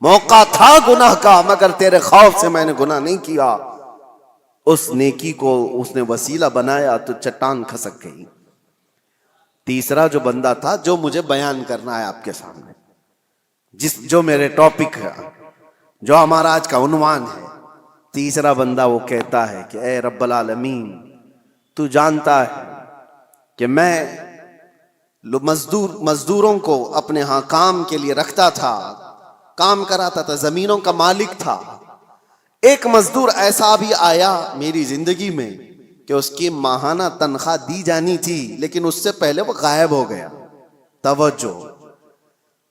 موقع تھا گناہ کا مگر تیرے خوف سے میں نے گناہ نہیں کیا. اس نیکی کو اس نے وسیلہ بنایا تو چٹان کھسک گئی. تیسرا جو بندہ تھا جو مجھے بیان کرنا ہے آپ کے سامنے, جو میرے ٹاپک ہے, جو ہمارا آج کا عنوان ہے, تیسرا بندہ وہ کہتا ہے کہ اے رب العالمین تو جانتا ہے کہ میں مزدوروں کو اپنے ہاں کام کے لیے رکھتا تھا, کام کراتا تھا, زمینوں کا مالک تھا. ایک مزدور ایسا بھی آیا میری زندگی میں کہ اس کی ماہانہ تنخواہ دی جانی تھی لیکن اس سے پہلے وہ غائب ہو گیا. توجہ,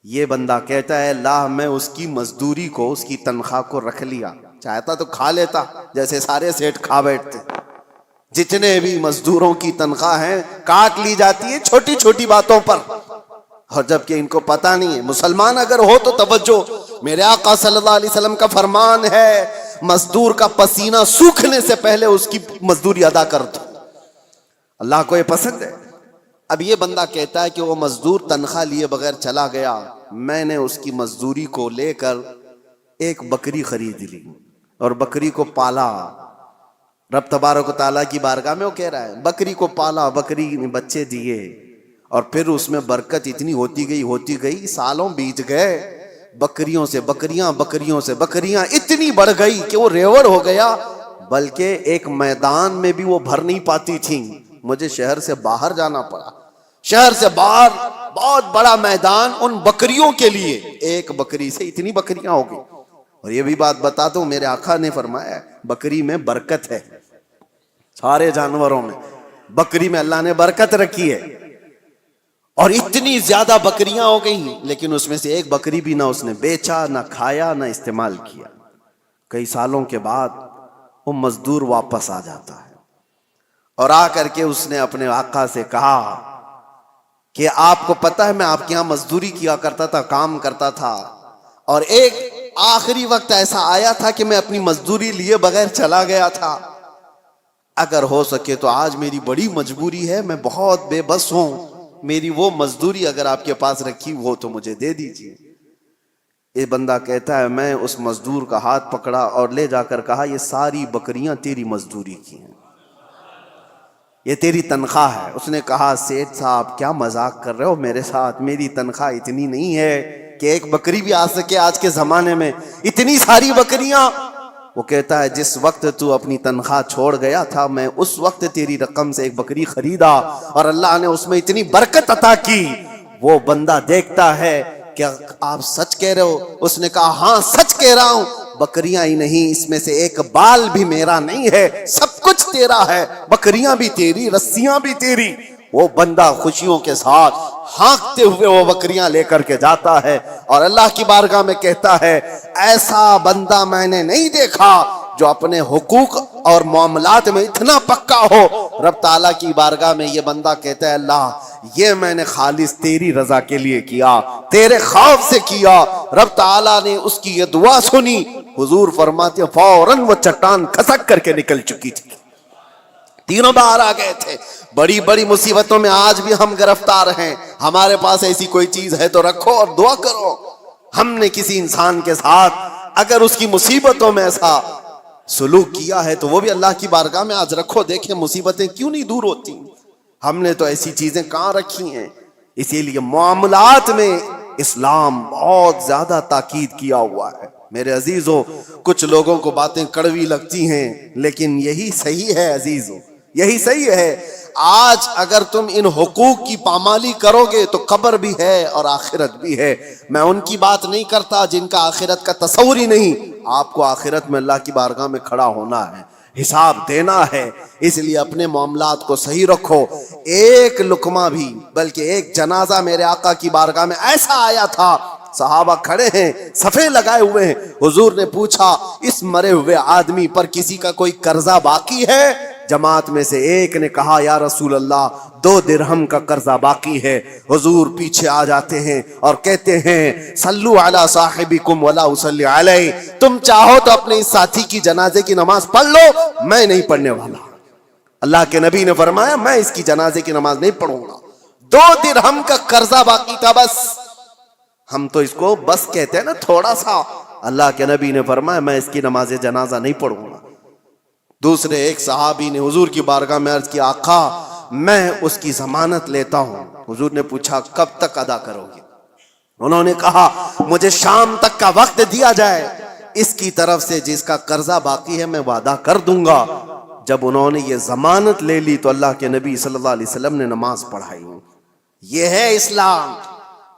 یہ بندہ کہتا ہے اللہ میں اس کی مزدوری کو, اس کی تنخواہ کو رکھ لیا, چاہتا تو کھا لیتا جیسے سارے سیٹ کھا بیٹھتے. جتنے بھی مزدوروں کی تنخواہ ہیں کاٹ لی جاتی ہے چھوٹی چھوٹی باتوں پر, اور جبکہ ان کو پتہ نہیں ہے. مسلمان اگر ہو تو توجہ, میرے آقا صلی اللہ علیہ وسلم کا فرمان ہے مزدور کا پسینہ سوکھنے سے پہلے اس کی مزدوری ادا کر دو. اللہ کو یہ پسند ہے. اب یہ بندہ کہتا ہے کہ وہ مزدور تنخواہ لیے بغیر چلا گیا, میں نے اس کی مزدوری کو لے کر ایک بکری خرید لی اور بکری کو پالا. رب تبارک و تعالیٰ کی بارگاہ میں وہ کہہ رہا ہے بکری کو پالا, بکری نے بچے دیے اور پھر اس میں برکت اتنی ہوتی گئی, سالوں بیت گئے, بکریوں سے بکریاں اتنی بڑھ گئی کہ وہ ریوڑ ہو گیا, بلکہ ایک میدان میں بھی وہ بھر نہیں پاتی تھیں. مجھے شہر سے باہر جانا پڑا, شہر سے باہر بہت بڑا میدان ان بکریوں کے لیے, ایک بکری سے اتنی بکریاں ہو گئی. اور یہ بھی بات بتا دوں, میرے آقا نے فرمایا بکری میں برکت ہے, سارے جانوروں میں بکری میں اللہ نے برکت رکھی ہے. اور اتنی زیادہ بکریاں ہو گئیں لیکن اس میں سے ایک بکری بھی نہ اس نے بیچا, نہ کھایا, نہ استعمال کیا. کئی سالوں کے بعد وہ مزدور واپس آ جاتا ہے اور آ کر کے اس نے اپنے آقا سے کہا کہ آپ کو پتہ ہے میں آپ کے یہاں مزدوری کیا کرتا تھا, کام کرتا تھا, اور ایک آخری وقت ایسا آیا تھا کہ میں اپنی مزدوری لیے بغیر چلا گیا تھا. اگر ہو سکے تو آج میری بڑی مجبوری ہے, میں بہت بے بس ہوں, میری وہ مزدوری اگر آپ کے پاس رکھی ہو تو مجھے دے دیجیے. یہ بندہ کہتا ہے میں اس مزدور کا ہاتھ پکڑا اور لے جا کر کہا یہ ساری بکریاں تیری مزدوری کی ہیں, یہ تیری تنخواہ ہے. اس نے کہا سیٹھ صاحب کیا مذاق کر رہے ہو میرے ساتھ, میری تنخواہ اتنی نہیں ہے کہ ایک بکری بھی آ سکے آج کے زمانے میں, اتنی ساری بکریاں. وہ کہتا ہے جس وقت تو اپنی تنخواہ چھوڑ گیا تھا میں اس وقت تیری رقم سے ایک بکری خریدا اور اللہ نے اس میں اتنی برکت عطا کی. وہ بندہ دیکھتا ہے کہ آپ سچ کہہ رہے ہو؟ اس نے کہا ہاں سچ کہہ رہا ہوں, بکریاں ہی نہیں اس میں سے ایک بال بھی میرا نہیں ہے, سب کچھ تیرا ہے, بکریاں بھی تیری, رسیاں بھی تیری. وہ بندہ خوشیوں کے ساتھ ہانکتے ہوئے وہ بکریاں لے کر کے جاتا ہے اور اللہ کی بارگاہ میں کہتا ہے ایسا بندہ میں نے نہیں دیکھا جو اپنے حقوق اور معاملات میں اتنا پکا ہو. رب تعالیٰ کی بارگاہ میں یہ بندہ کہتا ہے اللہ یہ میں نے خالص تیری رضا کے لیے کیا, تیرے خوف سے کیا. رب تعالیٰ نے اس کی یہ دعا سنی. حضور فرماتے فوراً وہ چٹان کھسک کر کے نکل چکی تھی, تینوں باہر آ گئے تھے. بڑی بڑی مصیبتوں میں آج بھی ہم گرفتار ہیں. ہمارے پاس ایسی کوئی چیز ہے تو رکھو اور دعا کرو. ہم نے کسی انسان کے ساتھ اگر اس کی مصیبتوں میں ایسا سلوک کیا ہے تو وہ بھی اللہ کی بارگاہ میں آج رکھو, دیکھیں مصیبتیں کیوں نہیں دور ہوتی. ہم نے تو ایسی چیزیں کہاں رکھی ہیں. اسی لیے معاملات میں اسلام بہت زیادہ تاکید کیا ہوا ہے. میرے عزیزو, کچھ لوگوں کو باتیں کڑوی لگتی ہیں لیکن یہی صحیح ہے عزیزو, یہی صحیح ہے. آج اگر تم ان حقوق کی پامالی کرو گے تو قبر بھی ہے اور آخرت بھی ہے. میں ان کی بات نہیں کرتا جن کا آخرت کا تصور ہی نہیں. آپ کو آخرت میں اللہ کی بارگاہ میں کھڑا ہونا ہے, حساب دینا ہے, اس لیے اپنے معاملات کو صحیح رکھو. ایک لقمہ بھی بلکہ ایک جنازہ میرے آقا کی بارگاہ میں ایسا آیا تھا, صحابہ کھڑے ہیں, صفے لگائے ہوئے ہیں. حضور نے پوچھا اس مرے ہوئے آدمی پر کسی کا کوئی قرضہ باقی ہے؟ جماعت میں سے ایک نے کہا یا رسول اللہ 2 درہم کا قرضہ باقی ہے. حضور پیچھے آ جاتے ہیں اور کہتے ہیں صلو علی صاحبکم ولا اصلی علیہ, تم چاہو تو اپنے اس ساتھی کی جنازے کی نماز پڑھ لو, میں نہیں پڑھنے والا. اللہ کے نبی نے فرمایا میں اس کی جنازے کی نماز نہیں پڑھوں گا. 2 درہم کا قرضہ باقی تھا بس. ہم تو اس کو بس کہتے ہیں نا تھوڑا سا. اللہ کے نبی نے فرمایا میں اس کی نماز جنازہ نہیں پڑھوں گا. دوسرے ایک صحابی نے حضور کی بارگاہ میں عرض کیا آقا میں اس کی ضمانت لیتا ہوں. حضور نے پوچھا کب تک ادا کرو گے؟ انہوں نے کہا مجھے شام تک کا وقت دیا جائے, اس کی طرف سے جس کا قرضہ باقی ہے میں وعدہ کر دوں گا. جب انہوں نے یہ ضمانت لے لی تو اللہ کے نبی صلی اللہ علیہ وسلم نے نماز پڑھائی. یہ ہے اسلام.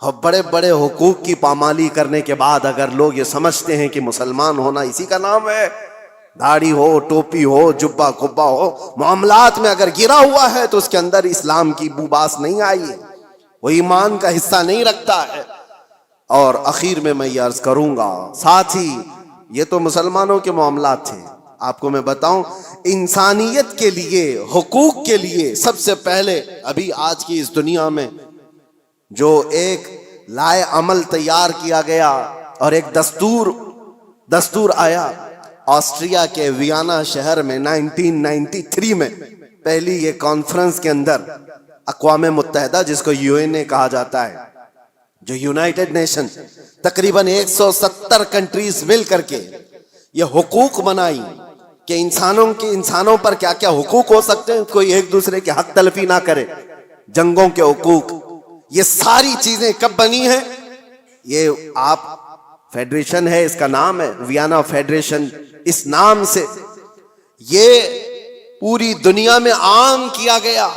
اور بڑے بڑے حقوق کی پامالی کرنے کے بعد اگر لوگ یہ سمجھتے ہیں کہ مسلمان ہونا اسی کا نام ہے, داڑھی ہو, ٹوپی ہو, جبہ کبا ہو, معاملات میں اگر گرا ہوا ہے تو اس کے اندر اسلام کی بو باس نہیں آئی ہے, وہ ایمان کا حصہ نہیں رکھتا ہے. اور اخیر میں یہ عرض کروں گا ساتھی, یہ تو مسلمانوں کے معاملات تھے. آپ کو میں بتاؤں انسانیت کے لیے, حقوق کے لیے سب سے پہلے ابھی آج کی اس دنیا میں جو ایک لائے عمل تیار کیا گیا اور ایک دستور آیا آسٹریا کے ویانا شہر میں 1993 میں پہلی یہ کانفرنس کے اندر اقوام متحدہ جس کو UN کہا جاتا ہے, جو یونائٹڈ نیشن, تقریباً 170 کنٹریز مل کر کے یہ حقوق بنائی کہ انسانوں پر کیا کیا حقوق ہو سکتے ہیں, کوئی ایک دوسرے کے حق تلفی نہ کرے, جنگوں کے حقوق. یہ ساری چیزیں کب بنی ہیں؟ یہ آپ فیڈریشن ہے, اس کا نام ہے ویانا فیڈریشن, اس نام سے یہ پوری دنیا میں عام کیا گیا.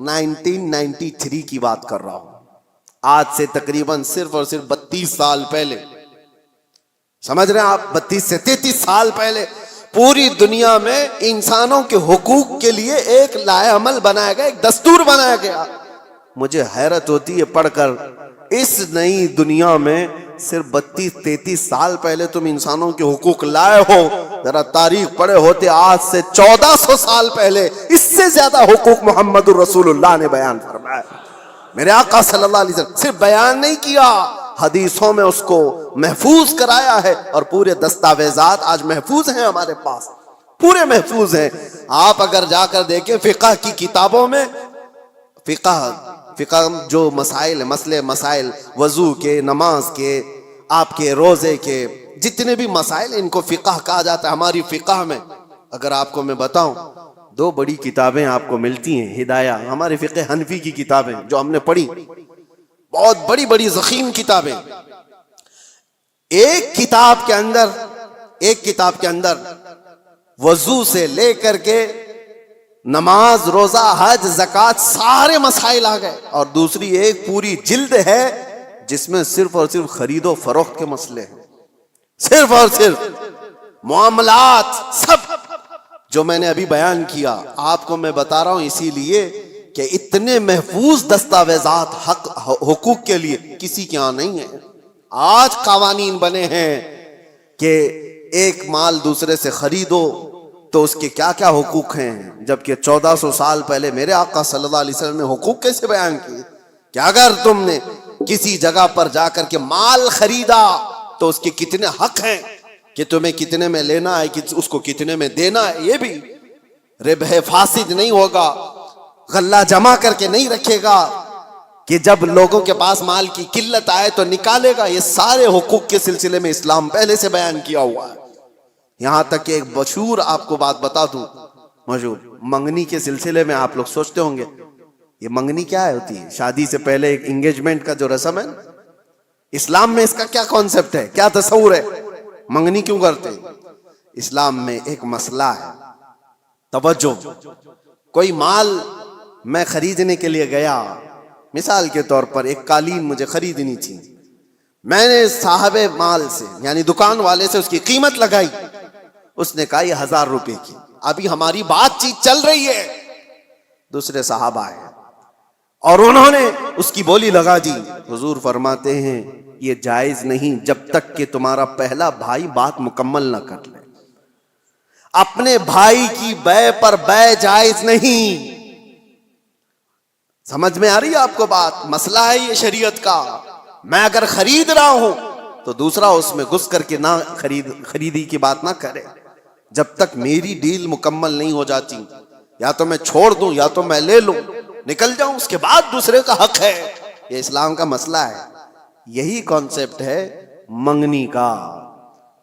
1993 کی بات کر رہا ہوں, آج سے تقریباً صرف اور صرف 32 سال پہلے. سمجھ رہے ہیں آپ, 32 سے 33 سال پہلے پوری دنیا میں انسانوں کے حقوق کے لیے ایک لائحہ عمل بنایا گیا, ایک دستور بنایا گیا. مجھے حیرت ہوتی ہے پڑھ کر, اس نئی دنیا میں صرف 32-33 سال پہلے تم انسانوں کے حقوق لائے ہو. ذرا تاریخ پڑھے ہوتے آج سے 1400 سال پہلے اس سے زیادہ حقوق محمد الرسول اللہ نے بیان فرمایا. میرے آقا صلی اللہ علیہ وسلم صرف بیان نہیں کیا, حدیثوں میں اس کو محفوظ کرایا ہے, اور پورے دستاویزات آج محفوظ ہیں ہمارے پاس, پورے محفوظ ہیں. آپ اگر جا کر دیکھیں فقہ کی کتابوں میں, فقہ جو مسائل مسائل وضو کے, نماز کے, آپ کے روزے کے, جتنے بھی مسائل ان کو فقہ کہا جاتا ہے. ہماری فقہ میں اگر آپ کو میں بتاؤں 2 بڑی کتابیں آپ کو ملتی ہیں. ہدایہ ہمارے فقہ حنفی کی کتابیں جو ہم نے پڑھی, بہت بڑی بڑی ضخیم کتابیں. ایک کتاب کے اندر وضو سے لے کر کے نماز, روزہ, حج, زکوٰۃ سارے مسائل آ گئے. اور دوسری ایک پوری جلد ہے جس میں صرف اور صرف خرید و فروخت کے مسئلے ہیں, صرف اور صرف معاملات, سب جو میں نے ابھی بیان کیا آپ کو میں بتا رہا ہوں اسی لیے کہ اتنے محفوظ دستاویزات حقوق کے لیے کسی کے ہاں نہیں ہیں. آج قوانین بنے ہیں کہ ایک مال دوسرے سے خریدو تو اس کے کیا کیا حقوق ہیں, جبکہ 1400 سال پہلے میرے آقا صلی اللہ علیہ وسلم نے حقوق کیسے بیان کیے کہ اگر تم نے کسی جگہ پر جا کر کے مال خریدا تو اس کے کتنے حق ہیں, کہ تمہیں کتنے میں لینا ہے, کہ اس کو کتنے میں دینا ہے. یہ بھی ربح فاسد نہیں ہوگا, غلہ جمع کر کے نہیں رکھے گا کہ جب لوگوں کے پاس مال کی قلت آئے تو نکالے گا. یہ سارے حقوق کے سلسلے میں اسلام پہلے سے بیان کیا ہوا ہے. یہاں تک کہ ایک مشہور آپ کو بات بتا دوں, مشہور منگنی کے سلسلے میں آپ لوگ سوچتے ہوں گے یہ منگنی کیا ہوتی ہے, شادی سے پہلے ایک انگیجمنٹ کا جو رسم ہے, اسلام میں اس کا کیا کانسیپٹ ہے, کیا تصور ہے, منگنی کیوں کرتے ہیں؟ اسلام میں ایک مسئلہ ہے, توجہ. کوئی مال میں خریدنے کے لیے گیا, مثال کے طور پر ایک قالین مجھے خریدنی تھی, میں نے صاحب مال سے یعنی دکان والے سے اس کی قیمت لگائی, اس نے کہا یہ 1000 روپے کی. ابھی ہماری بات چیت چل رہی ہے, دوسرے صحابہ آئے اور انہوں نے اس کی بولی لگا دی. حضور فرماتے ہیں یہ جائز نہیں جب تک کہ تمہارا پہلا بھائی بات مکمل نہ کر لے. اپنے بھائی کی بے پر بے جائز نہیں. سمجھ میں آ رہی ہے آپ کو بات؟ مسئلہ ہے یہ شریعت کا. میں اگر خرید رہا ہوں تو دوسرا اس میں گھس کر کے نہ خریدی کی بات نہ کرے جب تک میری ڈیل مکمل نہیں ہو جاتی. یا تو میں چھوڑ دوں یا تو میں لے لوں، نکل جاؤں، اس کے بعد دوسرے کا حق ہے. یہ اسلام کا مسئلہ ہے. یہی کانسیپٹ ہے منگنی کا.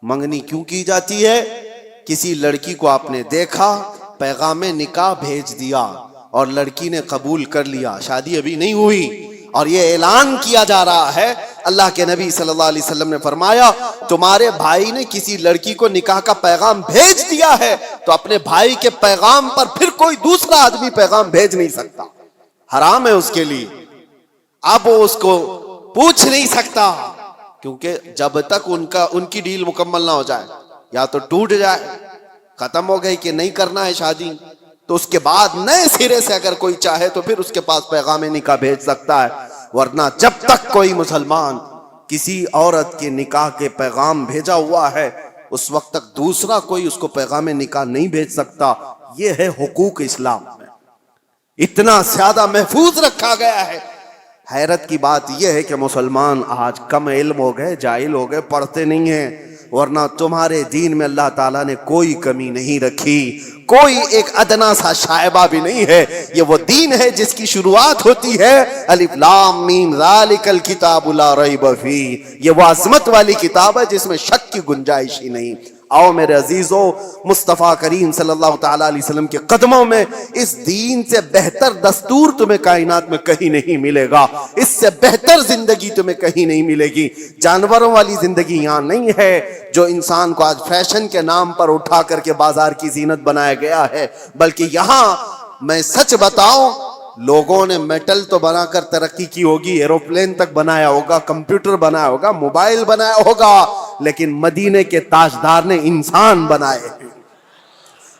منگنی کیوں کی جاتی ہے؟ کسی لڑکی کو آپ نے دیکھا، پیغام نکاح بھیج دیا اور لڑکی نے قبول کر لیا، شادی ابھی نہیں ہوئی، اور یہ اعلان کیا جا رہا ہے. اللہ کے نبی صلی اللہ علیہ وسلم نے فرمایا تمہارے بھائی نے کسی لڑکی کو نکاح کا پیغام بھیج دیا ہے تو اپنے بھائی کے پیغام پر پھر کوئی دوسرا آدمی پیغام بھیج نہیں سکتا، حرام ہے اس کے لیے. اب وہ اس کو پوچھ نہیں سکتا، کیونکہ جب تک ان کی ڈیل مکمل نہ ہو جائے، یا تو ٹوٹ جائے، ختم ہو گئی کہ نہیں کرنا ہے شادی، تو اس کے بعد نئے سرے سے اگر کوئی چاہے تو پھر اس کے پاس پیغام نکاح بھیج سکتا ہے. ورنہ جب تک کوئی مسلمان کسی عورت کے نکاح کے پیغام بھیجا ہوا ہے اس وقت تک دوسرا کوئی اس کو پیغام نکاح نہیں بھیج سکتا. یہ ہے حقوق اسلام میں، اتنا زیادہ محفوظ رکھا گیا ہے. حیرت کی بات یہ ہے کہ مسلمان آج کم علم ہو گئے، جاہل ہو گئے، پڑھتے نہیں ہیں. ورنہ تمہارے دین میں اللہ تعالیٰ نے کوئی کمی نہیں رکھی، کوئی ایک ادنا سا شائبہ بھی نہیں ہے. یہ وہ دین ہے جس کی شروعات ہوتی ہے الف لام میم ذالک الکتاب لا ریب فیہ. یہ وہ عظمت والی کتاب ہے جس میں شک کی گنجائش ہی نہیں. آؤ میرے عزیزو، مصطفیٰ کریم صلی اللہ تعالیٰ علیہ وسلم کے قدموں میں اس دین سے بہتر دستور تمہیں کائنات میں کہیں نہیں ملے گا، اس سے بہتر زندگی تمہیں کہیں نہیں ملے گی. جانوروں والی زندگی یہاں نہیں ہے جو انسان کو آج فیشن کے نام پر اٹھا کر کے بازار کی زینت بنایا گیا ہے، بلکہ یہاں میں سچ بتاؤں لوگوں نے میٹل تو بنا کر ترقی کی ہوگی، ایروپلین تک بنایا ہوگا، کمپیوٹر بنایا ہوگا، موبائل بنایا ہوگا، لیکن مدینے کے تاجدار نے انسان بنائے ہیں،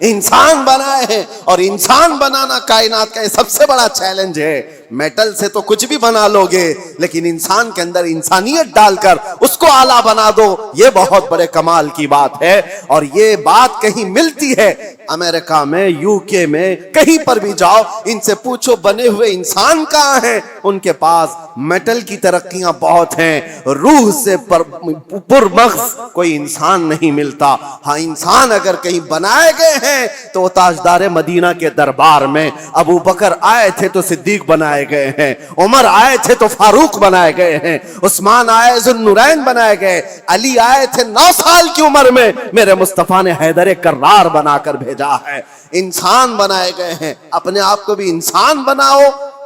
انسان بنائے ہیں. اور انسان بنانا کائنات کا یہ سب سے بڑا چیلنج ہے. میٹل سے تو کچھ بھی بنا لو گے، لیکن انسان کے اندر انسانیت ڈال کر اس کو اعلیٰ بنا دو، یہ بہت بڑے کمال کی بات ہے. اور یہ بات کہیں ملتی ہے امریکہ میں، یو کے میں، کہیں پر بھی جاؤ ان سے پوچھو بنے ہوئے انسان کہاں ہیں، ان کے پاس میٹل کی ترقیاں بہت ہیں، روح سے پرمغز کوئی انسان نہیں ملتا. ہاں انسان اگر کہیں بنائے گئے ہیں تو وہ تاجدار مدینہ کے دربار میں ابو بکر آئے تھے تو صدیق بنائے گئے ہیں، عمر آئے تھے تو فاروق بنائے گئے ہیں، عثمان آئے ذوالنورین بنائے گئے، علی آئے تھے 9 سال کی عمر میں، میرے مصطفیٰ نے حیدر کرار بنا کر بھیجا ہے. انسان بنائے گئے ہیں. اپنے آپ کو بھی انسان بناؤ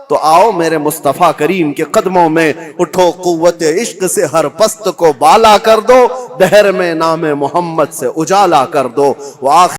تو آؤ میرے مصطفیٰ کریم کے قدموں میں اٹھو، قوت عشق سے ہر پست کو بالا کر دو، دہر میں نام محمد سے اجالا کر دو.